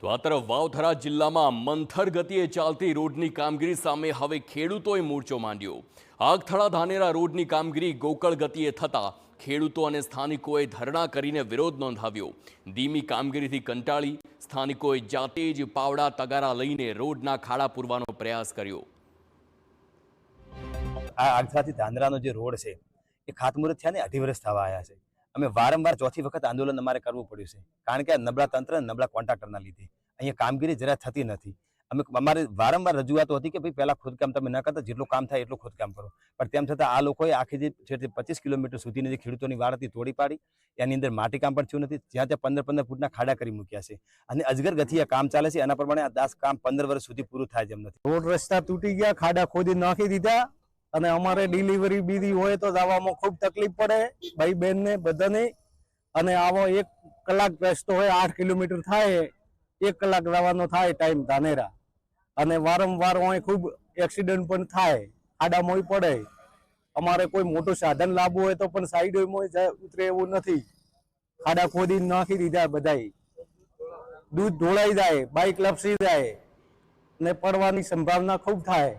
તો આ તરફ વાવથરા જિલ્લામાં મંથર ગતિએ ચાલતી રોડની કામગીરી સામે હવે ખેડૂતોએ મોરચો માંડ્યો। આગથળા ધાનેરા રોડની કામગીરી ગોકળ ગતિએ થતા ખેડૂતો અને સ્થાનિકોએ ધરણા કરીને વિરોધ નોંધાવ્યો। ધીમી કામગીરીથી કંટાળી સ્થાનિકોએ જાતે જ પાવડા તગારા લઈને રોડના ખાડા પૂરવાનો પ્રયાસ કર્યો। આ આગથળાથી ધાનેરાનો જે રોડ છે એ ખાતમુહૂર્ત થયા ને 2.5 વર્ષ થવા આવ્યા છે। અમે વારંવાર ચોથી વખત આંદોલન અમારે કરવું પડ્યું છે, કારણ કે આ નબળા તંત્ર નબળા કોન્ટ્રાક્ટરના લીધે અહીંયા કામગીરી જરા થતી નથી। અમારે વારંવાર રજૂઆતો હતી કે ભાઈ પહેલા ખોદકામ તમે ન કરતા, જેટલું કામ થાય એટલું ખોદકામ કરો, પણ તેમ છતાં આ લોકોએ આખી જે 25 કિલોમીટર સુધીની જે ખેડૂતોની વાડ હતી તોડી પાડી। એની અંદર માટીકામ પણ થયું નથી, જ્યાં ત્યાં 15 ફૂટના ખાડા કરી મૂક્યા છે અને અજગર ગતિએ કામ ચાલે છે। એના પ્રમાણે આ 10 કામ 15 વર્ષ સુધી પૂરું થાય જેમ નથી। રોડ રસ્તા તૂટી ગયા, ખાડા ખોદી નાખી દીધા અને અમારે ડિલિવરી બીજી હોય તો જવામાં ખૂબ તકલીફ પડે ભાઈ બહેન ને બધાને। અને આવો 1 કલાક રસ્તો હોય 8 કિલોમીટર થાય, 1 કલાક જવાનો થાય ટાઈમ ધાનેરા, અને વારંવાર અહીં ખૂબ એક્સિડન્ટ પણ થાય, ખાડામાં પડે। અમારે કોઈ મોટું સાધન લાવવું હોય તો પણ સાઈડમાં ઉતરે એવું નથી, ખાડા ખોદી નાખી દીધા બધાય, દૂધ ઢોળાઈ જાય, બાઇક લપસી જાય ને પડવાની સંભાવના ખૂબ થાય।